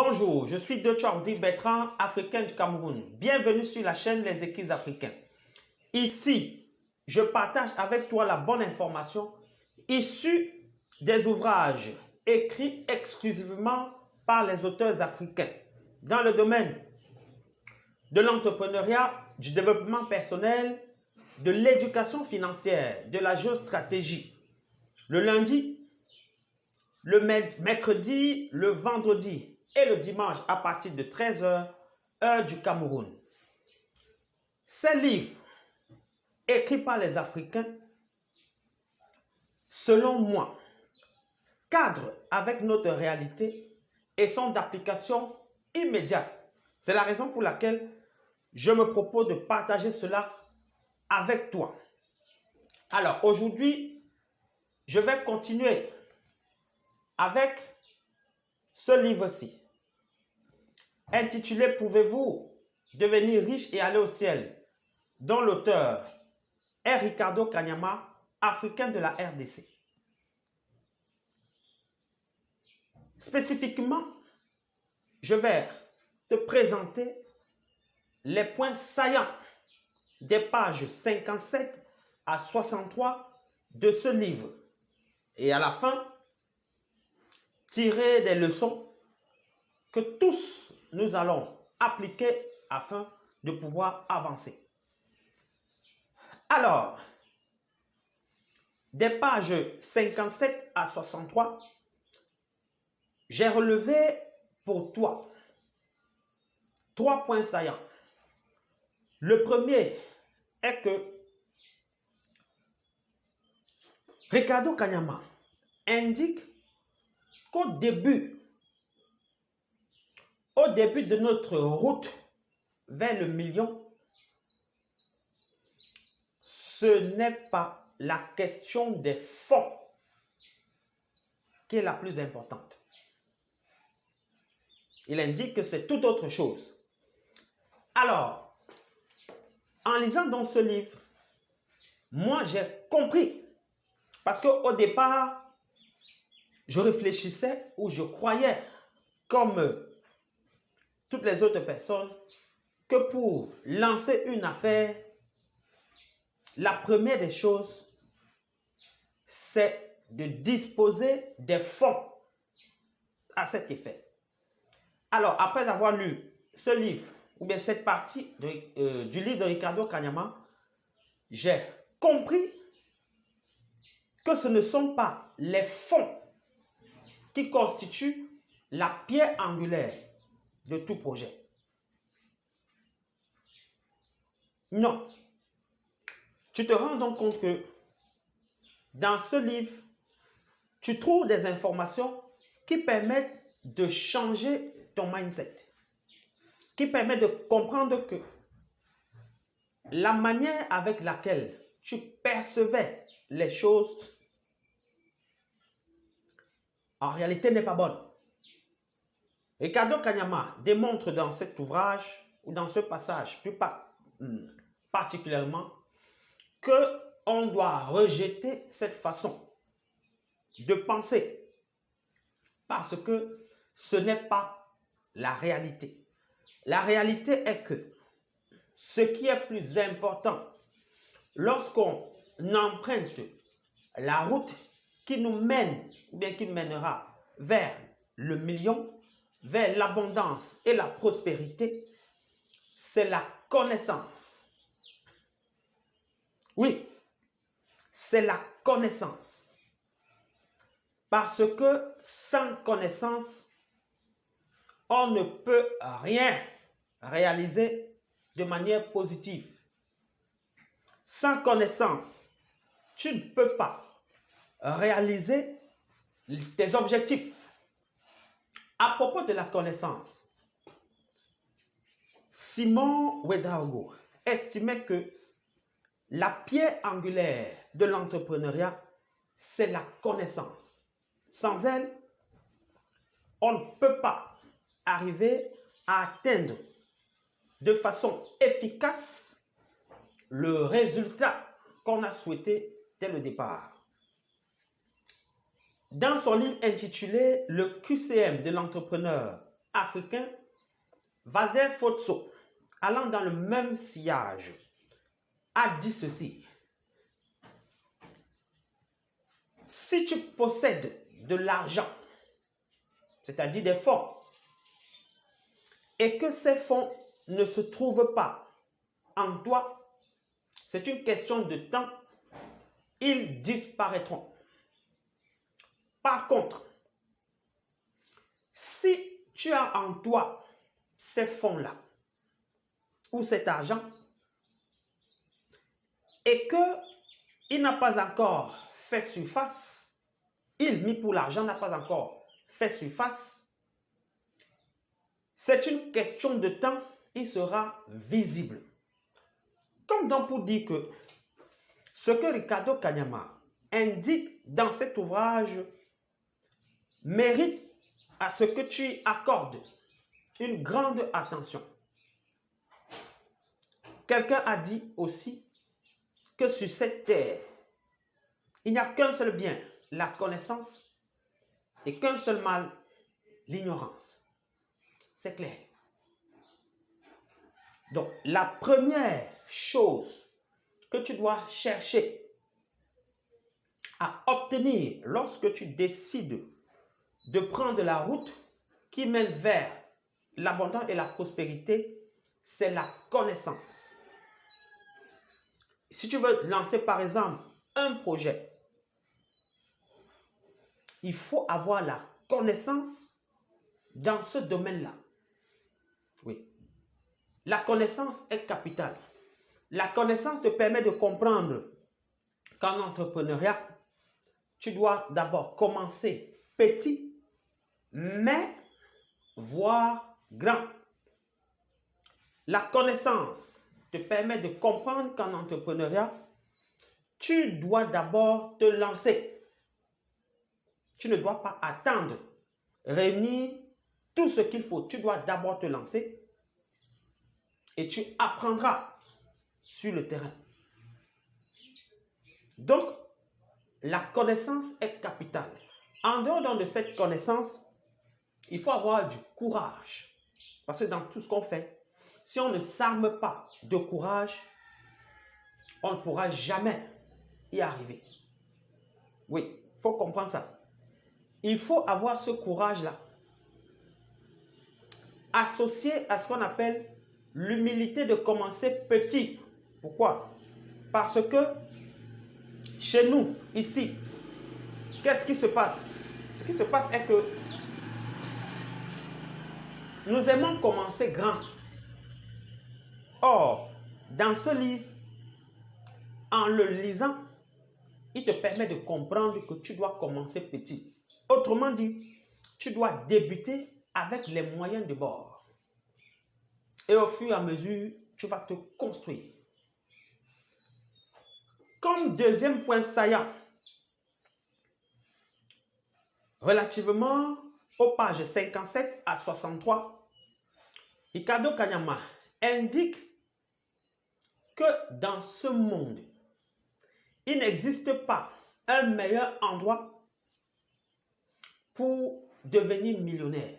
Bonjour, je suis Dechordi Bertrand, africain du Cameroun. Bienvenue sur la chaîne Les Écrits Africains. Ici, je partage avec toi la bonne information issue des ouvrages écrits exclusivement par les auteurs africains dans le domaine de l'entrepreneuriat, du développement personnel, de l'éducation financière, de la géostratégie. Le lundi, le mercredi, le vendredi et le dimanche à partir de 13 h, heure du Cameroun. Ces livres, écrits par les Africains, selon moi, cadrent avec notre réalité et sont d'application immédiate. C'est la raison pour laquelle je me propose de partager cela avec toi. Alors, aujourd'hui, je vais continuer avec ce livre-ci, intitulé « Pouvez-vous devenir riche et aller au ciel ?» dont l'auteur est Ricardo Kanyama, africain de la RDC. Spécifiquement, je vais te présenter les points saillants des pages 57 à 63 de ce livre. Et à la fin, tirer des leçons que tous nous allons appliquer afin de pouvoir avancer. Alors, des pages 57 à 63, j'ai relevé pour toi 3 points saillants. Le premier est que Ricardo Kanyama indique qu'au début de notre route vers le million, ce n'est pas la question des fonds qui est la plus importante. Il indique que c'est tout autre chose. Alors, en lisant dans ce livre, moi j'ai compris, parce qu'au départ, je réfléchissais ou je croyais, comme toutes les autres personnes, que pour lancer une affaire, la première des choses, c'est de disposer des fonds à cet effet. Alors, après avoir lu ce livre, ou bien cette partie du livre de Ricardo Kanyama, j'ai compris que ce ne sont pas les fonds qui constituent la pierre angulaire de tout projet. Non. Tu te rends donc compte que dans ce livre, tu trouves des informations qui permettent de changer ton mindset, qui permettent de comprendre que la manière avec laquelle tu percevais les choses, en réalité n'est pas bonne. Ricardo Kanyama démontre dans cet ouvrage, ou dans ce passage plus particulièrement, qu'on doit rejeter cette façon de penser parce que ce n'est pas la réalité. La réalité est que ce qui est plus important lorsqu'on emprunte la route qui nous mène ou bien qui mènera vers le million, vers l'abondance et la prospérité, c'est la connaissance. Oui, c'est la connaissance. Parce que sans connaissance, on ne peut rien réaliser de manière positive. Sans connaissance, tu ne peux pas réaliser tes objectifs. À propos de la connaissance, Simon Ouedraogo estimait que la pierre angulaire de l'entrepreneuriat, c'est la connaissance. Sans elle, on ne peut pas arriver à atteindre de façon efficace le résultat qu'on a souhaité dès le départ. Dans son livre intitulé « Le QCM de l'entrepreneur », africain, Walter Fotso, allant dans le même sillage, a dit ceci. Si tu possèdes de l'argent, c'est-à-dire des fonds, et que ces fonds ne se trouvent pas en toi, c'est une question de temps, ils disparaîtront. Par contre, si tu as en toi ces fonds-là, ou cet argent, et qu'il n'a pas encore fait surface, il, mis pour l'argent, n'a pas encore fait surface, c'est une question de temps, il sera visible. Comme donc pour dire que ce que Ricardo Kanyama indique dans cet ouvrage mérite à ce que tu accordes une grande attention. Quelqu'un a dit aussi que sur cette terre, il n'y a qu'un seul bien, la connaissance, et qu'un seul mal, l'ignorance. C'est clair. Donc, la première chose que tu dois chercher à obtenir lorsque tu décides de prendre la route qui mène vers l'abondance et la prospérité, c'est la connaissance. Si tu veux lancer par exemple un projet, il faut avoir la connaissance dans ce domaine-là. Oui. La connaissance est capitale. La connaissance te permet de comprendre qu'en entrepreneuriat, tu dois d'abord commencer petit, mais voire grand. La connaissance te permet de comprendre qu'en entrepreneuriat, tu dois d'abord te lancer. Tu ne dois pas attendre, réunir tout ce qu'il faut. Tu dois d'abord te lancer et tu apprendras sur le terrain. Donc, la connaissance est capitale. En dehors de cette connaissance, il faut avoir du courage. Parce que dans tout ce qu'on fait, si on ne s'arme pas de courage, on ne pourra jamais y arriver. Oui, il faut comprendre ça. Il faut avoir ce courage-là, associé à ce qu'on appelle l'humilité de commencer petit. Pourquoi? Parce que chez nous, ici, qu'est-ce qui se passe? Ce qui se passe est que nous aimons commencer grand. Or, dans ce livre, en le lisant, il te permet de comprendre que tu dois commencer petit. Autrement dit, tu dois débuter avec les moyens de bord. Et au fur et à mesure, tu vas te construire. Comme deuxième point saillant, relativement aux pages 57 à 63, Ricardo Kanyama indique que dans ce monde, il n'existe pas un meilleur endroit pour devenir millionnaire.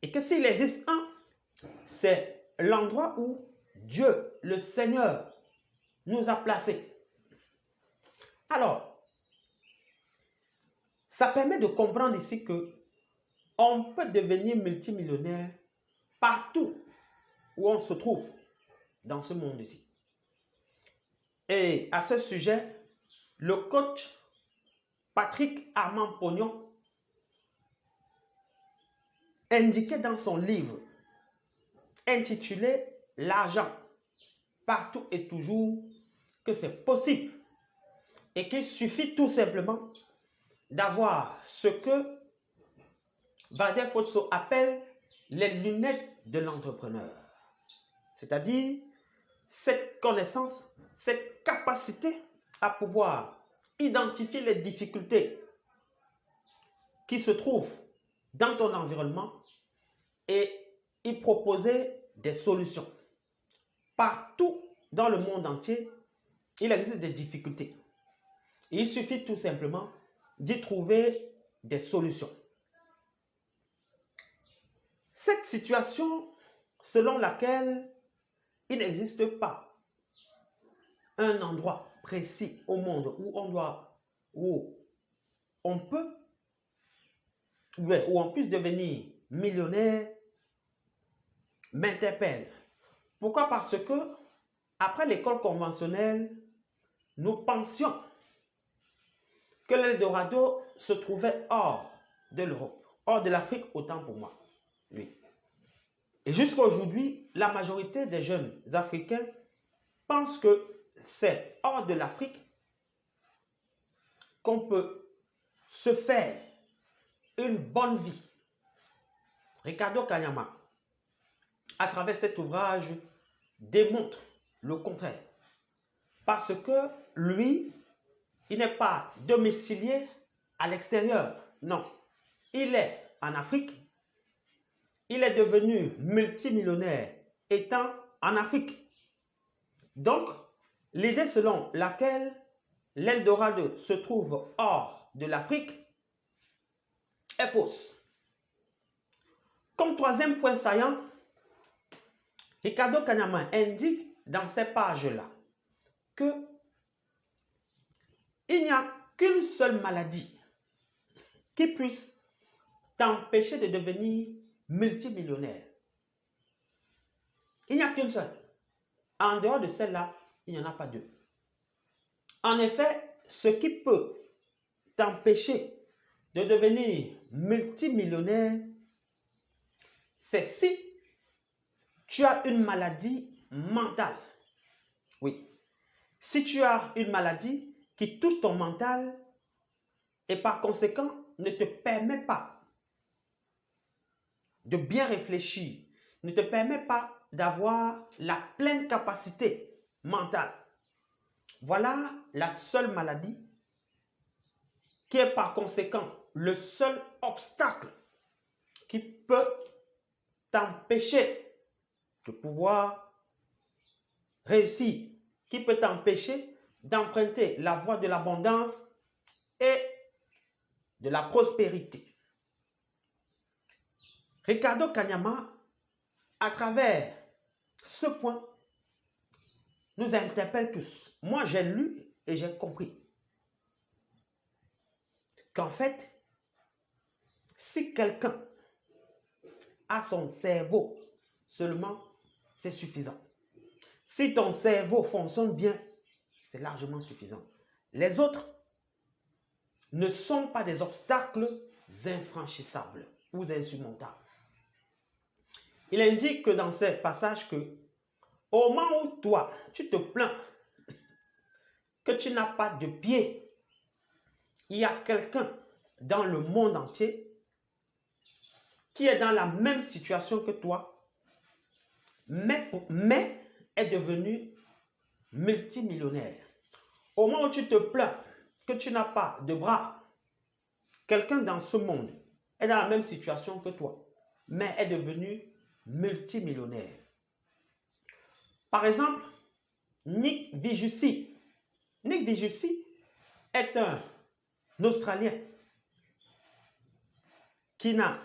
Et que s'il existe un, c'est l'endroit où Dieu, le Seigneur, nous a placés. Alors, ça permet de comprendre ici que on peut devenir multimillionnaire partout où on se trouve dans ce monde-ci. Et à ce sujet, le coach Patrick Armand Pognon indiquait dans son livre intitulé « L'argent, partout et toujours » que c'est possible et qu'il suffit tout simplement d'avoir ce que Walter Fotso appelle les lunettes de l'entrepreneur. C'est-à-dire cette connaissance, cette capacité à pouvoir identifier les difficultés qui se trouvent dans ton environnement et y proposer des solutions. Partout dans le monde entier, il existe des difficultés. Il suffit tout simplement d'y trouver des solutions. cette situation selon laquelle il n'existe pas un endroit précis au monde où on peut, où on puisse devenir millionnaire, m'interpelle. Pourquoi? Parce que après l'école conventionnelle, nous pensions que l'Eldorado se trouvait hors de l'Europe, hors de l'Afrique, autant pour moi. Oui. Et jusqu'à aujourd'hui, la majorité des jeunes Africains pensent que c'est hors de l'Afrique qu'on peut se faire une bonne vie. Ricardo Kanyama, à travers cet ouvrage, démontre le contraire. Parce que lui, il n'est pas domicilié à l'extérieur. Non. Il est en Afrique. Il est devenu multimillionnaire étant en Afrique. Donc, l'idée selon laquelle l'Eldorado se trouve hors de l'Afrique est fausse. Comme troisième point saillant, Ricardo Kanyama indique dans ces pages-là que il n'y a qu'une seule maladie qui puisse t'empêcher de devenir multimillionnaire. Il n'y a qu'une seule. En dehors de celle-là, il n'y en a pas deux. En effet, ce qui peut t'empêcher de devenir multimillionnaire, c'est si tu as une maladie mentale. Oui. Si tu as une maladie qui touche ton mental et par conséquent ne te permet pas de bien réfléchir, ne te permet pas d'avoir la pleine capacité mentale. Voilà la seule maladie qui est par conséquent le seul obstacle qui peut t'empêcher de pouvoir réussir, qui peut t'empêcher d'emprunter la voie de l'abondance et de la prospérité. Ricardo Kanyama, à travers ce point, nous interpelle tous. Moi, j'ai lu et j'ai compris qu'en fait, si quelqu'un a son cerveau seulement, c'est suffisant. Si ton cerveau fonctionne bien, c'est largement suffisant. Les autres ne sont pas des obstacles infranchissables ou insurmontables. Il indique que dans ce passage que au moment où toi, tu te plains que tu n'as pas de pied, il y a quelqu'un dans le monde entier qui est dans la même situation que toi, mais est devenu multimillionnaire. Au moment où tu te plains que tu n'as pas de bras, quelqu'un dans ce monde est dans la même situation que toi, mais est devenu multimillionnaire. Par exemple, Nick Vujicic. Nick Vujicic est un Australien qui n'a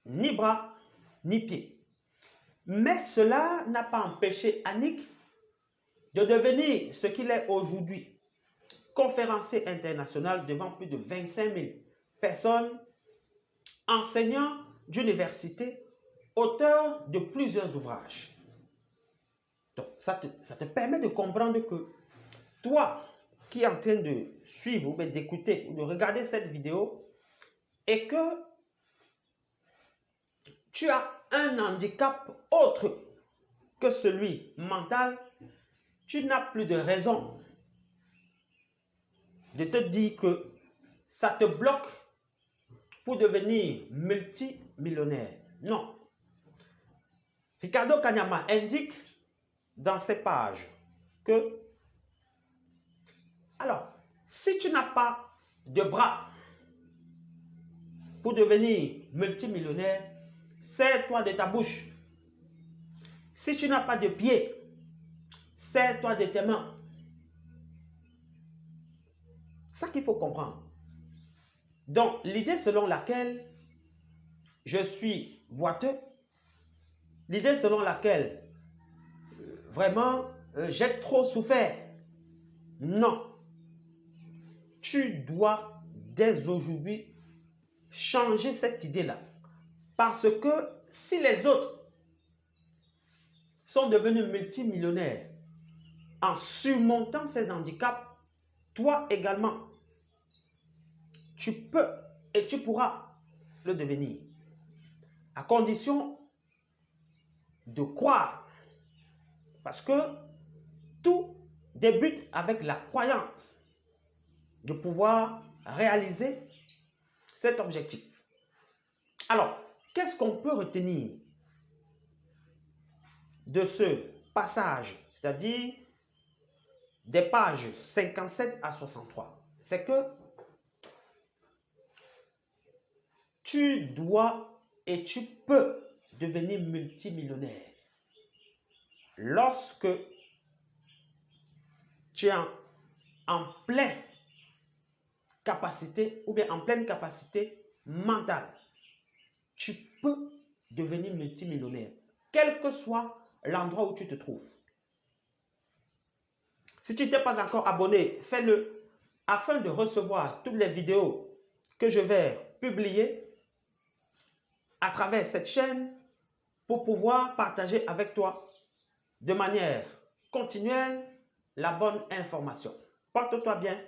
ni bras ni pieds. Mais cela n'a pas empêché Nick de devenir ce qu'il est aujourd'hui, conférencier international devant plus de 25 000 personnes, enseignant d'université, auteur de plusieurs ouvrages. Donc, ça te permet de comprendre que toi qui es en train de suivre ou d'écouter ou de regarder cette vidéo et que tu as un handicap autre que celui mental, tu n'as plus de raison de te dire que ça te bloque pour devenir multimillionnaire. Non. Ricardo Kanyama indique dans ses pages que, alors, si tu n'as pas de bras pour devenir multimillionnaire, sers-toi de ta bouche. Si tu n'as pas de pied, sers-toi de tes mains. C'est ça qu'il faut comprendre. Donc, l'idée selon laquelle je suis boiteux, l'idée selon laquelle vraiment j'ai trop souffert. Non. Tu dois dès aujourd'hui changer cette idée-là. Parce que si les autres sont devenus multimillionnaires en surmontant ces handicaps, toi également, tu peux et tu pourras le devenir. À condition de croire. Parce que tout débute avec la croyance de pouvoir réaliser cet objectif. Alors, qu'est-ce qu'on peut retenir de ce passage, c'est-à-dire des pages 57 à 63? C'est que tu dois et tu peux devenir multimillionnaire lorsque tu es en pleine capacité ou bien en pleine capacité mentale. Tu peux devenir multimillionnaire, quel que soit l'endroit où tu te trouves. Si tu n'es pas encore abonné, fais-le afin de recevoir toutes les vidéos que je vais publier à travers cette chaîne pour pouvoir partager avec toi de manière continuelle la bonne information. Porte-toi bien